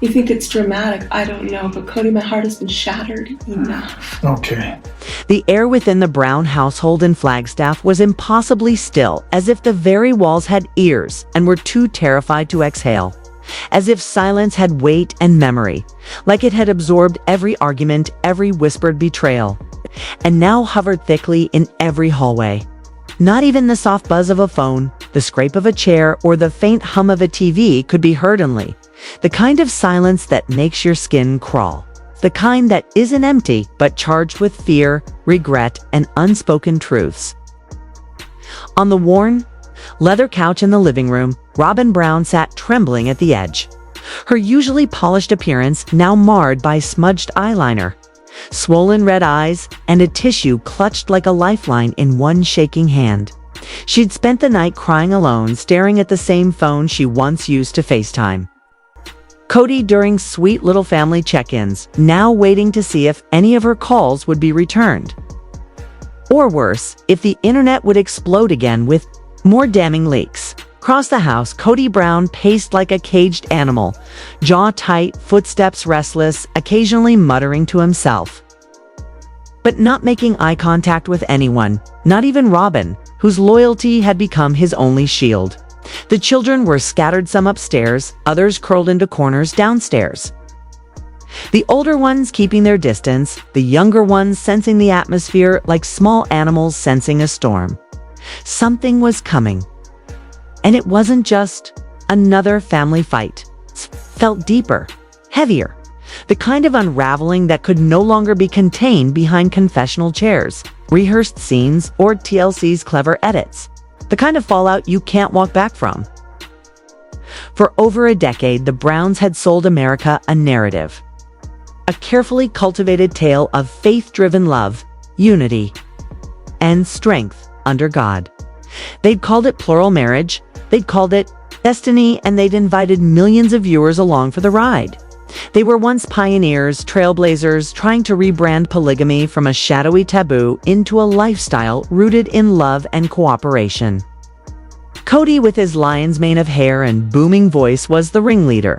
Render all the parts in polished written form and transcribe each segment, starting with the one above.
You think it's dramatic? I don't know, but Cody, my heart has been shattered enough. Okay. The air within the Brown household in Flagstaff was impossibly still, as if the very walls had ears and were too terrified to exhale. As if silence had weight and memory, like it had absorbed every argument, every whispered betrayal, and now hovered thickly in every hallway. Not even the soft buzz of a phone, the scrape of a chair, or the faint hum of a TV could be heard only. The kind of silence that makes your skin crawl. The kind that isn't empty, but charged with fear, regret, and unspoken truths. On the worn, leather couch in the living room, Robyn Brown sat trembling at the edge. Her usually polished appearance now marred by smudged eyeliner, swollen red eyes, and a tissue clutched like a lifeline in one shaking hand. She'd spent the night crying alone, staring at the same phone she once used to FaceTime Cody during sweet little family check-ins, now waiting to see if any of her calls would be returned. Or worse, if the internet would explode again with more damning leaks. Across the house, Cody Brown paced like a caged animal, jaw tight, footsteps restless, occasionally muttering to himself. But not making eye contact with anyone, not even Robyn, whose loyalty had become his only shield. The children were scattered, some upstairs, others curled into corners downstairs. The older ones keeping their distance, the younger ones sensing the atmosphere like small animals sensing a storm. Something was coming. And it wasn't just another family fight. It felt deeper, heavier, the kind of unraveling that could no longer be contained behind confessional chairs, rehearsed scenes, or TLC's clever edits. The kind of fallout you can't walk back from. For over a decade, the Browns had sold America a narrative. A carefully cultivated tale of faith-driven love, unity, and strength under God. They'd called it plural marriage, they'd called it destiny, and they'd invited millions of viewers along for the ride. They were once pioneers, trailblazers, trying to rebrand polygamy from a shadowy taboo into a lifestyle rooted in love and cooperation. Cody, with his lion's mane of hair and booming voice, was the ringleader,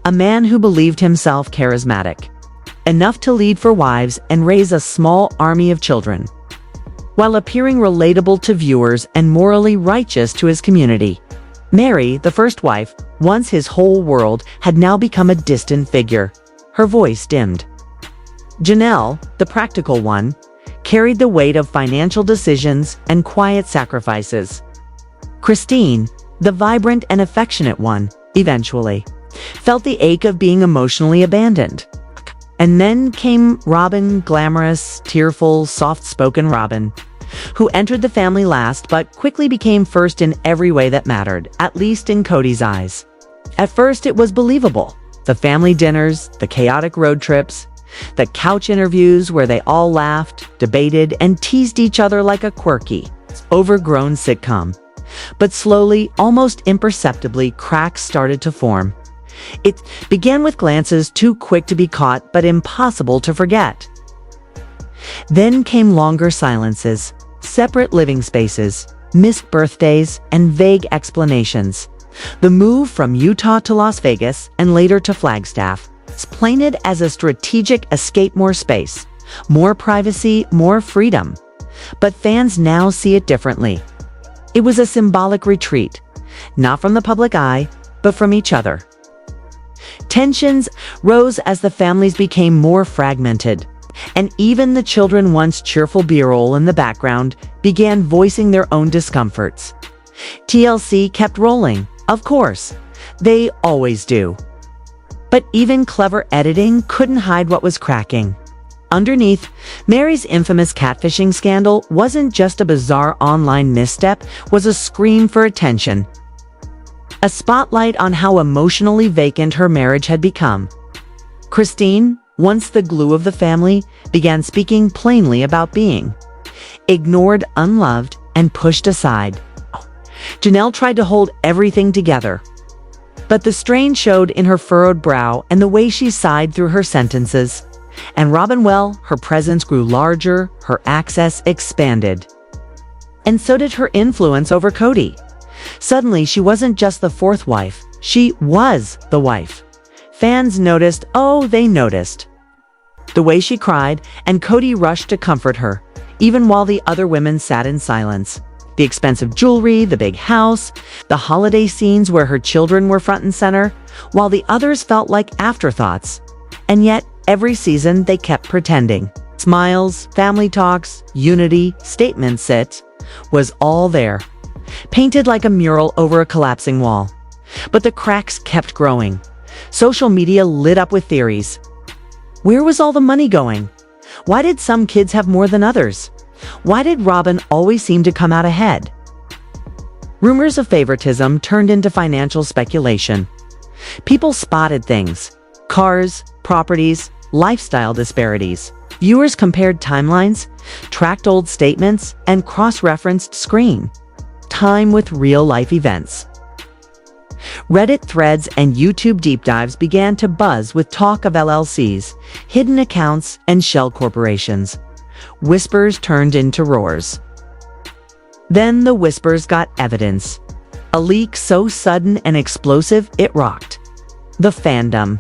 a man who believed himself charismatic, enough to lead for wives and raise a small army of children, while appearing relatable to viewers and morally righteous to his community. Mary, the first wife, once his whole world, had now become a distant figure, her voice dimmed. Janelle, the practical one, carried the weight of financial decisions and quiet sacrifices. Christine, the vibrant and affectionate one, eventually felt the ache of being emotionally abandoned. And then came Robyn, glamorous, tearful, soft-spoken Robyn, who entered the family last but quickly became first in every way that mattered, at least in Cody's eyes. At first, it was believable. The family dinners, the chaotic road trips, the couch interviews where they all laughed, debated, and teased each other like a quirky, overgrown sitcom. But slowly, almost imperceptibly, cracks started to form. It began with glances too quick to be caught but impossible to forget. Then came longer silences, separate living spaces, missed birthdays, and vague explanations. The move from Utah to Las Vegas and later to Flagstaff, explained as a strategic escape, more space, more privacy, more freedom. But fans now see it differently. It was a symbolic retreat, not from the public eye, but from each other. Tensions rose as the families became more fragmented, and even the children, once cheerful B-roll in the background, began voicing their own discomforts. TLC kept rolling, of course. They always do. But even clever editing couldn't hide what was cracking. Underneath, Mary's infamous catfishing scandal wasn't just a bizarre online misstep, was a scream for attention. A spotlight on how emotionally vacant her marriage had become. Christine, once the glue of the family, began speaking plainly about being ignored, unloved, and pushed aside. Janelle tried to hold everything together, but the strain showed in her furrowed brow and the way she sighed through her sentences. And Robyn, well, her presence grew larger, her access expanded. And so did her influence over Cody. Suddenly, she wasn't just the fourth wife, She was the wife. Fans noticed, oh, they noticed. The way she cried, and Cody rushed to comfort her, even while the other women sat in silence. The expensive jewelry, the big house, the holiday scenes where her children were front and center, while the others felt like afterthoughts. And yet, every season they kept pretending. Smiles, family talks, unity, statements, it was all there, painted like a mural over a collapsing wall. But the cracks kept growing. Social media lit up with theories. Where was all the money going? Why did some kids have more than others? Why did Robyn always seem to come out ahead? Rumors of favoritism turned into financial speculation. People spotted things: cars, properties, lifestyle disparities. Viewers compared timelines, tracked old statements, and cross-referenced screen time with real-life events. Reddit threads and YouTube deep dives began to buzz with talk of LLCs, hidden accounts, and shell corporations. Whispers turned into roars. Then the whispers got evidence. A leak so sudden and explosive it rocked the fandom.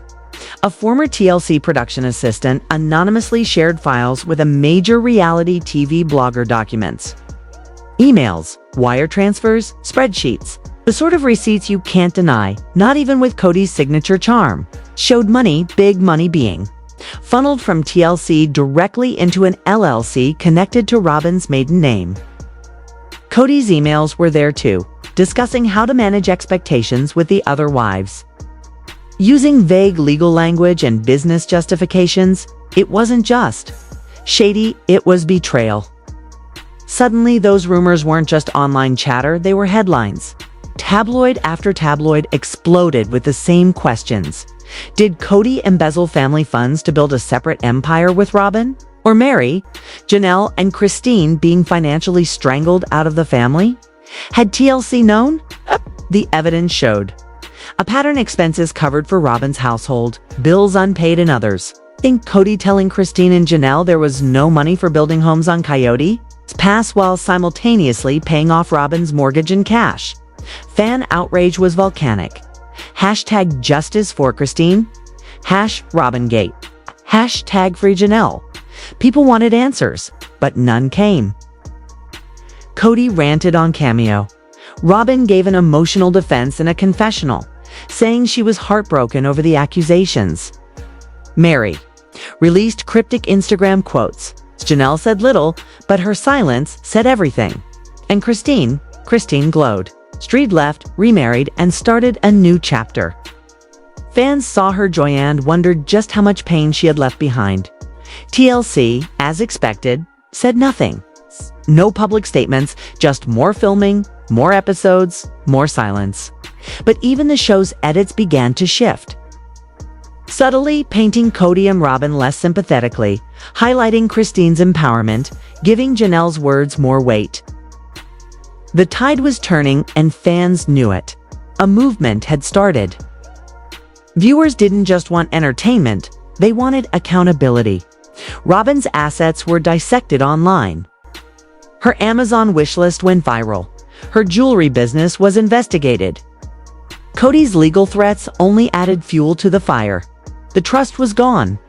A former TLC production assistant anonymously shared files with a major reality TV blogger documents. Emails, wire transfers, spreadsheets. The sort of receipts you can't deny, not even with Cody's signature charm. Showed money, big money being funneled from TLC directly into an LLC connected to Robyn's maiden name. Cody's emails were there too, discussing how to manage expectations with the other wives. Using vague legal language and business justifications, it wasn't just shady, it was betrayal. Suddenly, those rumors weren't just online chatter, they were headlines. Tabloid after tabloid exploded with the same questions. Did Cody embezzle family funds to build a separate empire with Robyn? Or Mary, Janelle, and Christine being financially strangled out of the family? Had TLC known? The evidence showed. A pattern: expenses covered for Robyn's household, bills unpaid, and others. Think Cody telling Christine and Janelle there was no money for building homes on Coyote? Pass while simultaneously paying off Robyn's mortgage in cash. Fan outrage was volcanic. Hashtag justice for Christine. #RobynGate. Hashtag free Janelle. People wanted answers, but none came. Cody ranted on Cameo. Robyn gave an emotional defense in a confessional, saying she was heartbroken over the accusations. Mary released cryptic Instagram quotes. Janelle said little, but her silence said everything. And Christine glowed. Street left, remarried, and started a new chapter. Fans saw her joy and wondered just how much pain she had left behind. TLC, as expected, said nothing. No public statements, just more filming, more episodes, more silence. But even the show's edits began to shift. Subtly painting Cody and Robyn less sympathetically, highlighting Christine's empowerment, giving Janelle's words more weight. The tide was turning and fans knew it. A movement had started. Viewers didn't just want entertainment, they wanted accountability. Robyn's assets were dissected online. Her Amazon wishlist went viral. Her jewelry business was investigated. Cody's legal threats only added fuel to the fire. The trust was gone.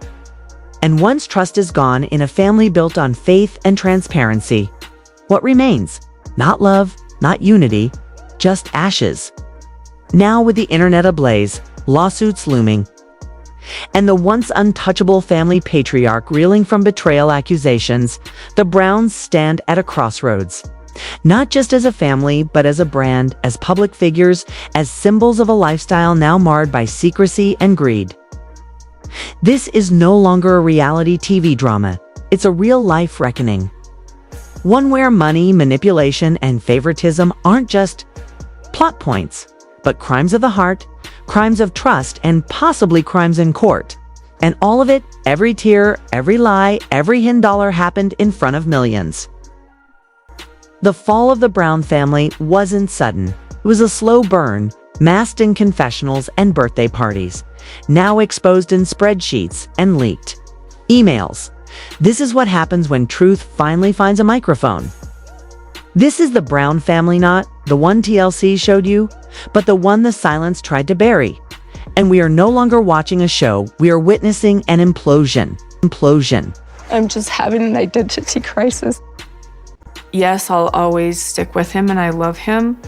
And once trust is gone in a family built on faith and transparency, what remains? Not love, not unity, just ashes. Now with the internet ablaze, lawsuits looming, and the once untouchable family patriarch reeling from betrayal accusations, the Browns stand at a crossroads. Not just as a family, but as a brand, as public figures, as symbols of a lifestyle now marred by secrecy and greed. This is no longer a reality TV drama. It's a real-life reckoning. One where money, manipulation, and favoritism aren't just plot points, but crimes of the heart, crimes of trust, and possibly crimes in court. And all of it, every tear, every lie, every hidden dollar happened in front of millions. The fall of the Brown family wasn't sudden. It was a slow burn, masked in confessionals and birthday parties, now exposed in spreadsheets and leaked emails. This is what happens when truth finally finds a microphone. This is the Brown family, not the one TLC showed you, but the one the silence tried to bury. And we are no longer watching a show, we are witnessing an implosion. I'm just having an identity crisis. Yes, I'll always stick with him and I love him.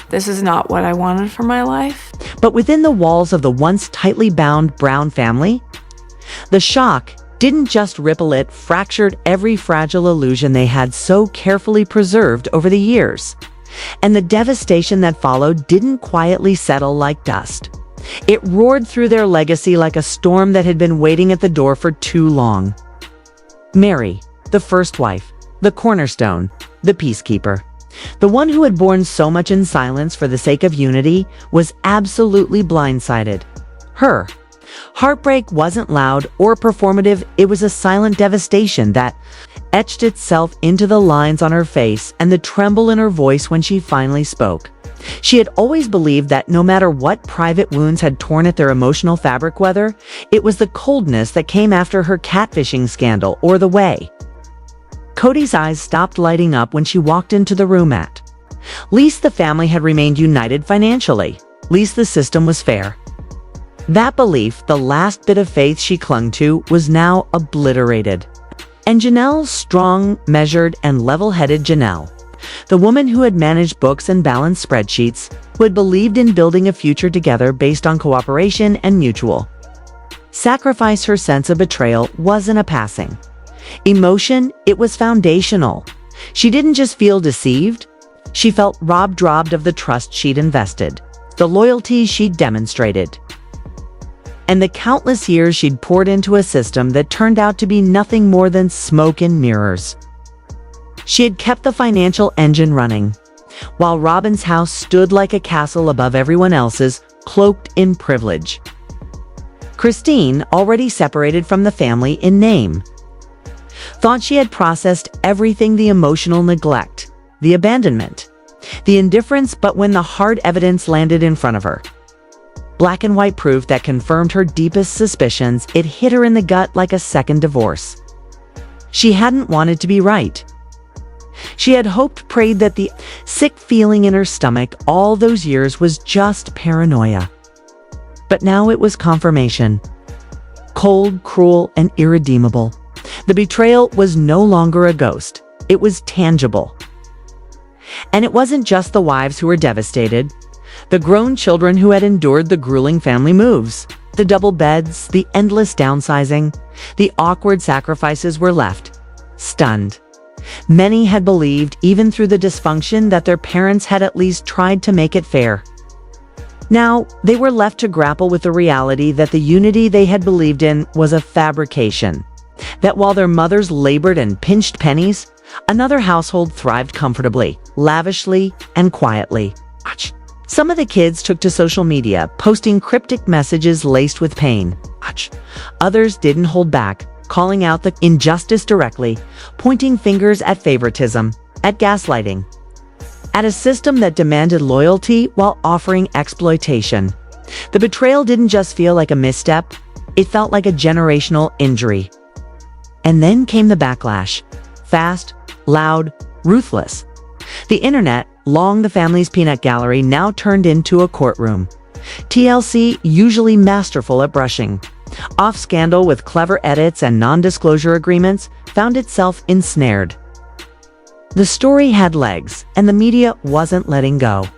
This is not what I wanted for my life. But within the walls of the once tightly bound Brown family, the shock didn't just ripple, it fractured every fragile illusion they had so carefully preserved over the years. And the devastation that followed didn't quietly settle like dust. It roared through their legacy like a storm that had been waiting at the door for too long. Mary, the first wife, the cornerstone, the peacekeeper, the one who had borne so much in silence for the sake of unity, was absolutely blindsided. Her heartbreak wasn't loud or performative, it was a silent devastation that etched itself into the lines on her face and the tremble in her voice when she finally spoke. She had always believed that no matter what private wounds had torn at their emotional fabric, whether it was the coldness that came after her catfishing scandal or the way Cody's eyes stopped lighting up when she walked into the room, at least the family had remained united financially. Least the system was fair. That belief, the last bit of faith she clung to, was now obliterated. And Janelle, strong, measured, and level-headed Janelle, the woman who had managed books and balanced spreadsheets, who had believed in building a future together based on cooperation and mutual sacrifice, her sense of betrayal wasn't a passing emotion, it was foundational. She didn't just feel deceived, she felt robbed of the trust she'd invested, the loyalty she'd demonstrated, and the countless years she'd poured into a system that turned out to be nothing more than smoke and mirrors. She had kept the financial engine running, while Robyn's house stood like a castle above everyone else's, cloaked in privilege. Christine, already separated from the family in name, thought she had processed everything, the emotional neglect, the abandonment, the indifference, but when the hard evidence landed in front of her, black and white proof that confirmed her deepest suspicions, it hit her in the gut like a second divorce. She hadn't wanted to be right. She had hoped, prayed that the sick feeling in her stomach all those years was just paranoia. But now it was confirmation. Cold, cruel, and irredeemable. The betrayal was no longer a ghost. It was tangible. And it wasn't just the wives who were devastated. The grown children who had endured the grueling family moves, the double beds, the endless downsizing, the awkward sacrifices were left stunned. Many had believed, even through the dysfunction, that their parents had at least tried to make it fair. Now, they were left to grapple with the reality that the unity they had believed in was a fabrication. That while their mothers labored and pinched pennies, another household thrived comfortably, lavishly, and quietly. Some of the kids took to social media, posting cryptic messages laced with pain. Others didn't hold back, calling out the injustice directly, pointing fingers at favoritism, at gaslighting, at a system that demanded loyalty while offering exploitation. The betrayal didn't just feel like a misstep, it felt like a generational injury. And then came the backlash. Fast, loud, ruthless. The internet, long the family's peanut gallery, now turned into a courtroom. TLC, usually masterful at brushing off scandal with clever edits and non-disclosure agreements, found itself ensnared. The story had legs, and the media wasn't letting go.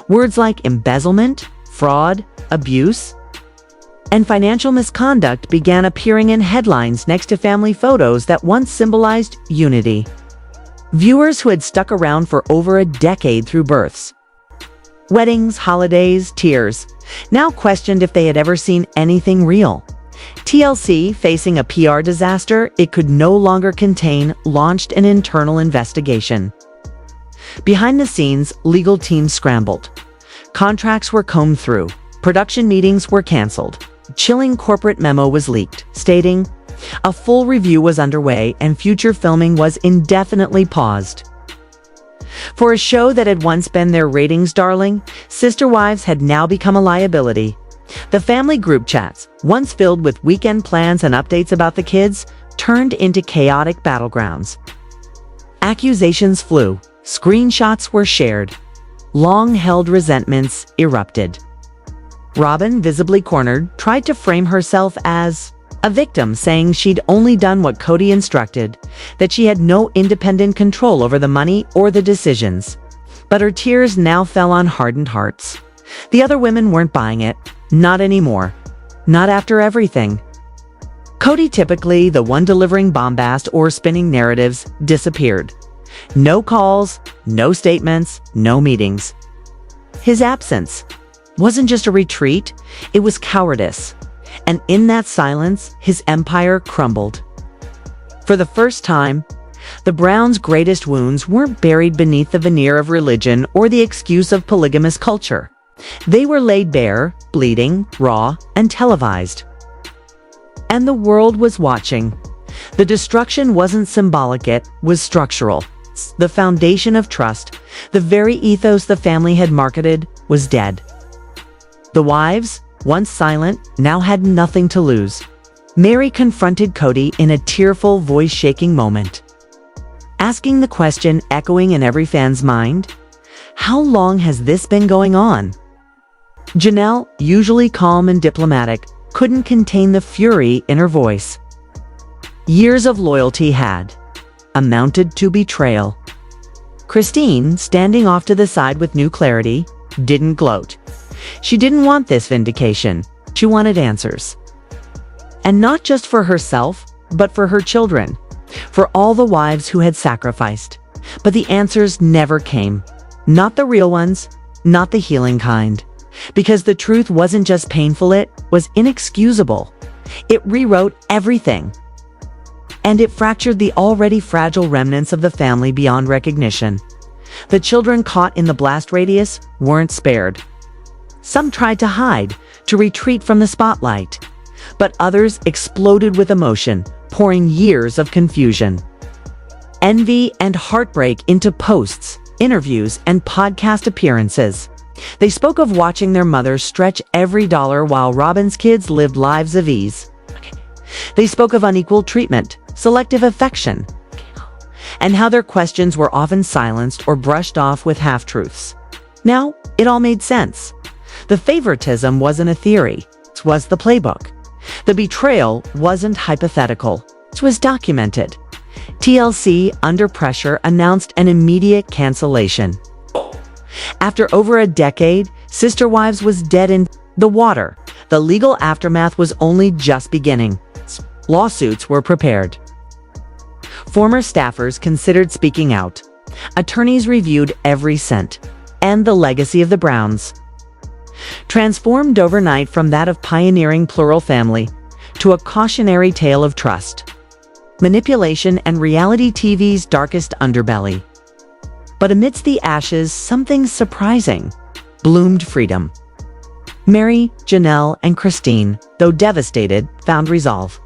Words like embezzlement, fraud, abuse, and financial misconduct began appearing in headlines next to family photos that once symbolized unity. Viewers who had stuck around for over a decade through births, weddings, holidays, tears, now questioned if they had ever seen anything real. TLC, facing a PR disaster it could no longer contain, launched an internal investigation. Behind the scenes, legal teams scrambled. Contracts were combed through. Production meetings were canceled. Chilling corporate memo was leaked, stating a full review was underway and future filming was indefinitely paused. For a show that had once been their ratings darling, Sister Wives had now become a liability. The family group chats, once filled with weekend plans and updates about the kids, turned into chaotic battlegrounds. Accusations flew. Screenshots were shared. Long-held resentments erupted. Robyn, visibly cornered, tried to frame herself as a victim, saying she'd only done what Cody instructed, that she had no independent control over the money or the decisions. But her tears now fell on hardened hearts. The other women weren't buying it. Not anymore. Not after everything. Cody, typically the one delivering bombast or spinning narratives, disappeared. No calls, no statements, no meetings. His absence wasn't just a retreat, it was cowardice. And in that silence, his empire crumbled. For the first time, the Browns' greatest wounds weren't buried beneath the veneer of religion or the excuse of polygamous culture. They were laid bare, bleeding, raw, and televised. And the world was watching. The destruction wasn't symbolic, it was structural. The foundation of trust, the very ethos the family had marketed, was dead. The wives, once silent, now had nothing to lose. Mary confronted Cody in a tearful, voice-shaking moment, asking the question echoing in every fan's mind, how long has this been going on? Janelle, usually calm and diplomatic, couldn't contain the fury in her voice. Years of loyalty had amounted to betrayal. Christine, standing off to the side with new clarity, didn't gloat. She didn't want this vindication. She wanted answers. And not just for herself, but for her children, for all the wives who had sacrificed. But the answers never came. Not the real ones, not the healing kind. Because the truth wasn't just painful, it was inexcusable. It rewrote everything. And it fractured the already fragile remnants of the family beyond recognition. The children caught in the blast radius weren't spared. Some tried to hide, to retreat from the spotlight. But others exploded with emotion, pouring years of confusion, envy, and heartbreak into posts, interviews, and podcast appearances. They spoke of watching their mothers stretch every dollar while Robyn's kids lived lives of ease. They spoke of unequal treatment, selective affection, and how their questions were often silenced or brushed off with half-truths. Now, it all made sense. The favoritism wasn't a theory, it was the playbook. The betrayal wasn't hypothetical, it was documented. TLC, under pressure, announced an immediate cancellation. After over a decade, Sister Wives was dead in the water. The legal aftermath was only just beginning. Lawsuits were prepared. Former staffers considered speaking out. Attorneys reviewed every cent. And the legacy of the Browns. Transformed overnight from that of pioneering plural family to a cautionary tale of trust, manipulation, and reality TV's darkest underbelly. But amidst the ashes, something surprising bloomed: freedom. Mary, Janelle, and Christine, though devastated, found resolve.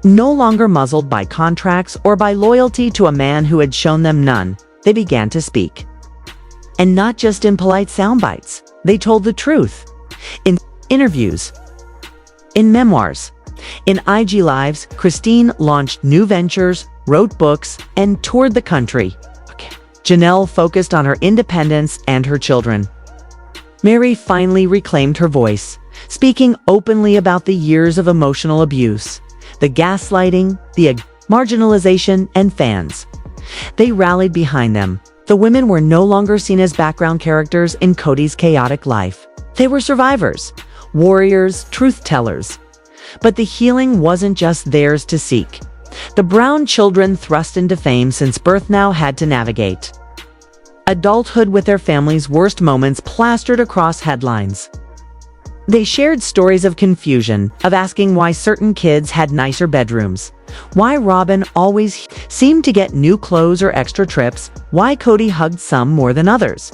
No longer muzzled by contracts or by loyalty to a man who had shown them none, they began to speak. And not just in polite sound bites. They told the truth. In interviews, in memoirs, in IG Lives, Christine launched new ventures, wrote books, and toured the country. Janelle focused on her independence and her children. Mary finally reclaimed her voice, speaking openly about the years of emotional abuse, the gaslighting, the marginalization, and fans. They rallied behind them. The women were no longer seen as background characters in Cody's chaotic life. They were survivors, warriors, truth-tellers. But the healing wasn't just theirs to seek. The Brown children, thrust into fame since birth, now had to navigate adulthood with their families' worst moments plastered across headlines. They shared stories of confusion, of asking why certain kids had nicer bedrooms, why Robyn always seemed to get new clothes or extra trips, why Cody hugged some more than others.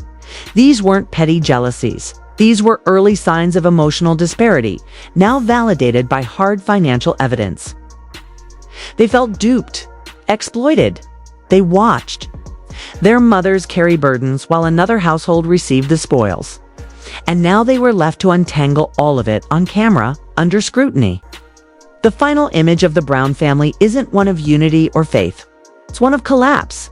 These weren't petty jealousies. These were early signs of emotional disparity, now validated by hard financial evidence. They felt duped, exploited. They watched their mothers carry burdens while another household received the spoils. And now they were left to untangle all of it on camera, under scrutiny. The final image of the Brown family isn't one of unity or faith. It's one of collapse.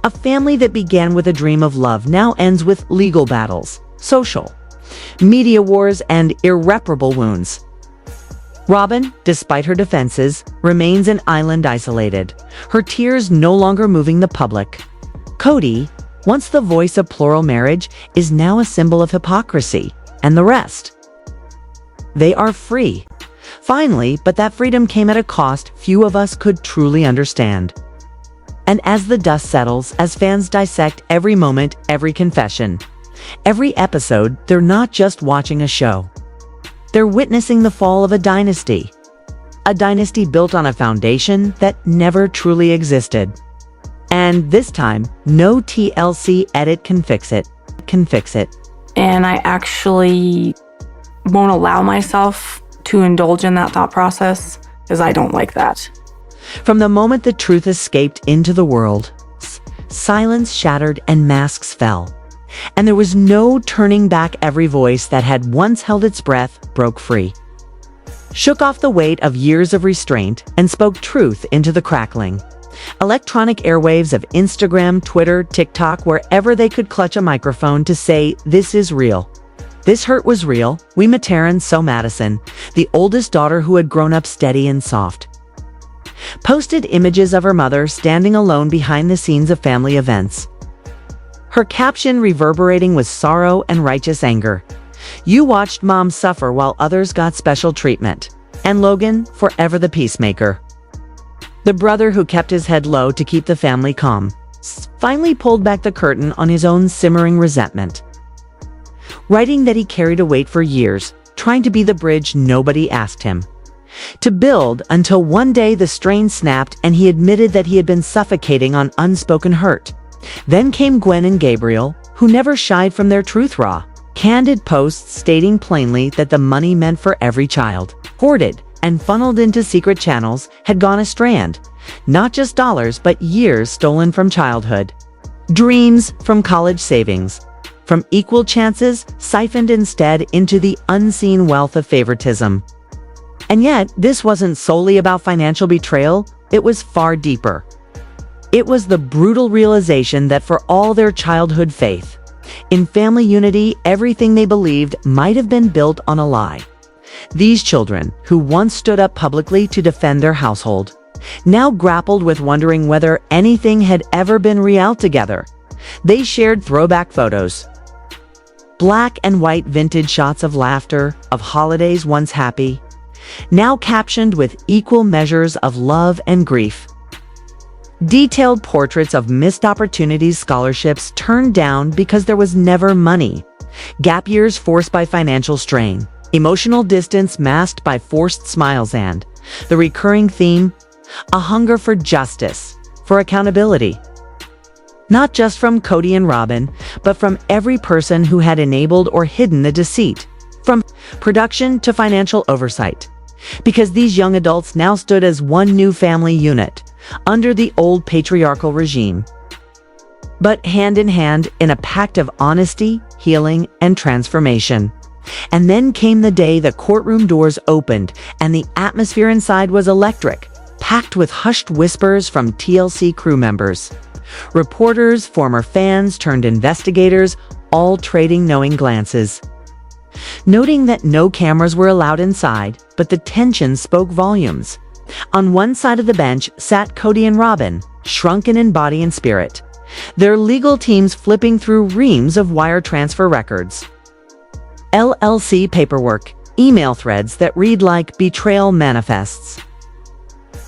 A family that began with a dream of love now ends with legal battles, social, media wars, and irreparable wounds. Robyn, despite her defenses, remains an island isolated, her tears no longer moving the public. Cody, once the voice of plural marriage, is now a symbol of hypocrisy, and the rest. They are free. Finally, but that freedom came at a cost few of us could truly understand. And as the dust settles, as fans dissect every moment, every confession, every episode, they're not just watching a show. They're witnessing the fall of a dynasty built on a foundation that never truly existed. And this time, no TLC edit can fix it. And I actually won't allow myself to indulge in that thought process because I don't like that. From the moment the truth escaped into the world, silence shattered and masks fell. And there was no turning back. Every voice that had once held its breath broke free, shook off the weight of years of restraint, and spoke truth into the crackling electronic airwaves of Instagram, Twitter, TikTok, wherever they could clutch a microphone to say, "This is real. This hurt was real." We Materan, so Madison, the oldest daughter who had grown up steady and soft, posted images of her mother standing alone behind the scenes of family events. Her caption reverberating with sorrow and righteous anger. "You watched Mom suffer while others got special treatment. And Logan, forever the peacemaker." The brother who kept his head low to keep the family calm, finally pulled back the curtain on his own simmering resentment, writing that he carried a weight for years, trying to be the bridge nobody asked him to build, until one day the strain snapped and he admitted that he had been suffocating on unspoken hurt. Then came Gwen and Gabriel, who never shied from their truth. Raw, candid posts stating plainly that the money meant for every child, hoarded and funneled into secret channels, had gone astray. Not just dollars, but years stolen from childhood. Dreams from college savings, from equal chances siphoned instead into the unseen wealth of favoritism. And yet, this wasn't solely about financial betrayal, it was far deeper. It was the brutal realization that for all their childhood faith in family unity, everything they believed might have been built on a lie. These children, who once stood up publicly to defend their household, now grappled with wondering whether anything had ever been real together. They shared throwback photos, black and white vintage shots of laughter, of holidays once happy, now captioned with equal measures of love and grief. Detailed portraits of missed opportunities, scholarships turned down because there was never money, gap years forced by financial strain, emotional distance masked by forced smiles, and the recurring theme, a hunger for justice, for accountability. Not just from Cody and Robyn, but from every person who had enabled or hidden the deceit, from production to financial oversight. Because these young adults now stood as one new family unit, under the old patriarchal regime, but hand in hand in a pact of honesty, healing, and transformation. And then came the day the courtroom doors opened, and the atmosphere inside was electric, packed with hushed whispers from TLC crew members, reporters, former fans turned investigators, all trading knowing glances, noting that no cameras were allowed inside, but the tension spoke volumes. On one side of the bench sat Cody and Robyn, shrunken in body and spirit, their legal teams flipping through reams of wire transfer records, LLC paperwork, email threads that read like betrayal manifests.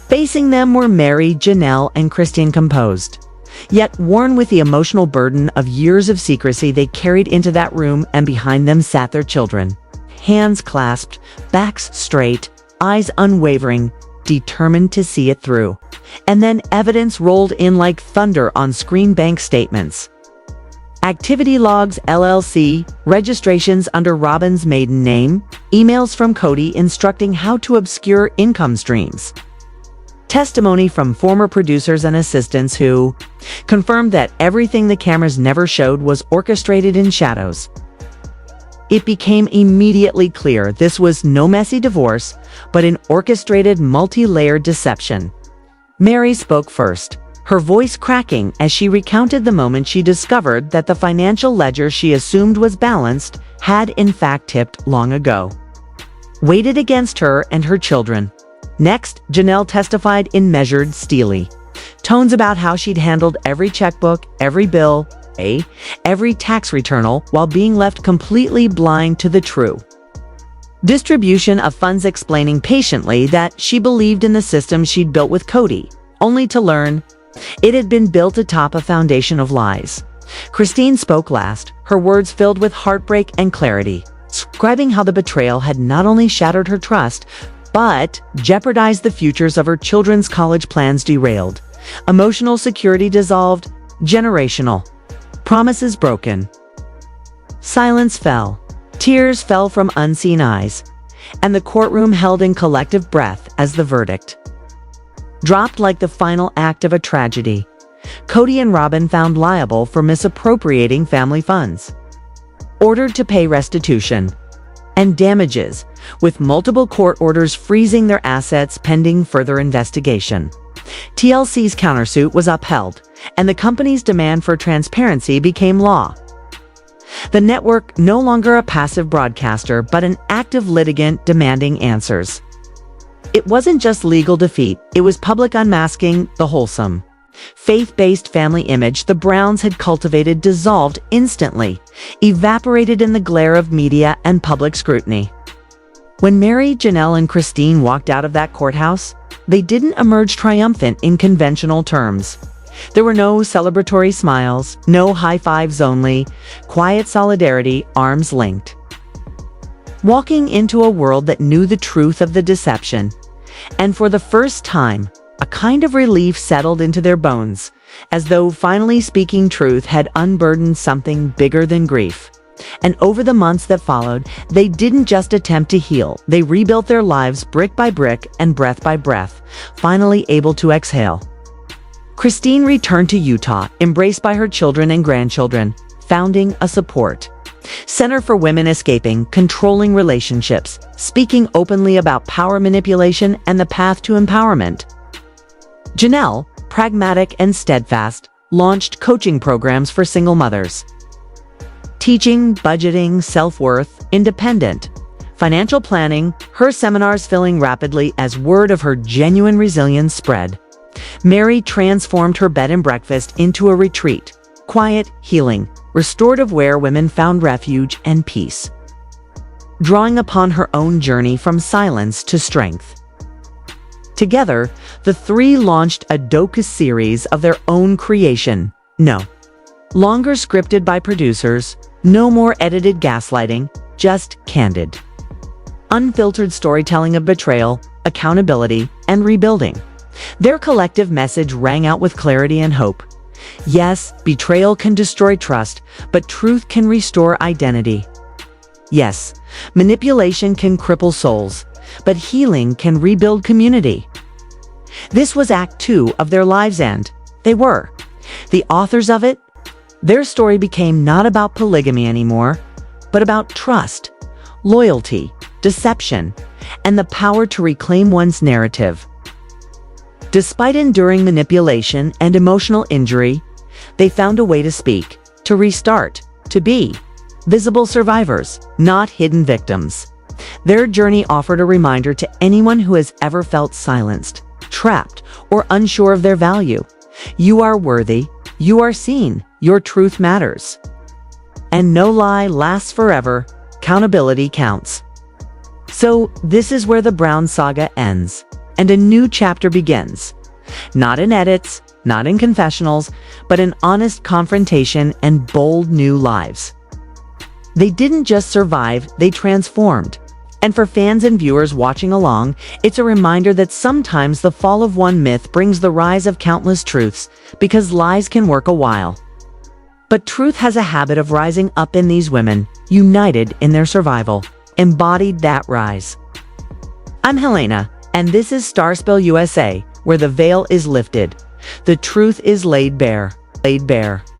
Facing them were Mary, Janelle, and Christine, composed, yet worn with the emotional burden of years of secrecy they carried into that room, and behind them sat their children, hands clasped, backs straight, eyes unwavering, determined to see it through. And then evidence rolled in like thunder on screen: bank statements, activity logs, LLC registrations under Robyn's maiden name, emails from Cody instructing how to obscure income streams, testimony from former producers and assistants who confirmed that everything the cameras never showed was orchestrated in shadows. It became immediately clear this was no messy divorce, but an orchestrated, multi-layered deception. Mary spoke first. her voice cracking as she recounted the moment she discovered that the financial ledger she assumed was balanced had in fact tipped long ago, weighted against her and her children. Next, Janelle testified in measured, steely tones about how she'd handled every checkbook, every bill, every tax return, while being left completely blind to the true distribution of funds, explaining patiently that she believed in the system she'd built with Cody, only to learn it had been built atop a foundation of lies. Christine spoke last, her words filled with heartbreak and clarity, describing how the betrayal had not only shattered her trust, but jeopardized the futures of her children's college plans, derailed emotional security dissolved, generational promises broken. Silence fell. Tears fell from unseen eyes, and the courtroom held in collective breath as the verdict dropped like the final act of a tragedy. Cody and Robyn found liable for misappropriating family funds, ordered to pay restitution and damages, with multiple court orders freezing their assets pending further investigation. TLC's countersuit was upheld, and the company's demand for transparency became law. The network no longer a passive broadcaster, but an active litigant demanding answers. It wasn't just legal defeat, it was public unmasking. The wholesome, faith-based family image the Browns had cultivated dissolved instantly, evaporated in the glare of media and public scrutiny. When Mary, Janelle, and Christine walked out of that courthouse, they didn't emerge triumphant in conventional terms. There were no celebratory smiles, no high fives, only quiet solidarity, arms linked. Walking into a world that knew the truth of the deception, and for the first time, a kind of relief settled into their bones, as though finally speaking truth had unburdened something bigger than grief. And over the months that followed, they didn't just attempt to heal, they rebuilt their lives brick by brick and breath by breath, finally able to exhale. Christine returned to Utah, embraced by her children and grandchildren, founding a support center for women escaping controlling relationships, speaking openly about power manipulation and the path to empowerment. Janelle, pragmatic and steadfast, launched coaching programs for single mothers, teaching budgeting, self-worth, independent financial planning, her seminars filling rapidly as word of her genuine resilience spread. Mary transformed her bed and breakfast into a retreat, quiet, healing, restorative, where women found refuge and peace, drawing upon her own journey from silence to strength. Together, the three launched a docu-series of their own creation. No longer scripted by producers, no more edited gaslighting, just candid, unfiltered storytelling of betrayal, accountability, and rebuilding. Their collective message rang out with clarity and hope. Yes, betrayal can destroy trust, but truth can restore identity. Yes, manipulation can cripple souls, but healing can rebuild community. This was Act 2 of their lives, and they were the authors of it. Their story became not about polygamy anymore, but about trust, loyalty, deception, and the power to reclaim one's narrative. Despite enduring manipulation and emotional injury, they found a way to speak, to restart, to be visible survivors, not hidden victims. Their journey offered a reminder to anyone who has ever felt silenced, trapped, or unsure of their value. You are worthy, you are seen, your truth matters. And no lie lasts forever, accountability counts. So this is where the Brown saga ends, and a new chapter begins. Not in edits, not in confessionals, but in honest confrontation and bold new lives. They didn't just survive, they transformed. And for fans and viewers watching along, it's a reminder that sometimes the fall of one myth brings the rise of countless truths, because lies can work a while. But truth has a habit of rising up in these women, united in their survival, embodied that rise. I'm Helena, and this is Starspell USA, where the veil is lifted, the truth is laid bare.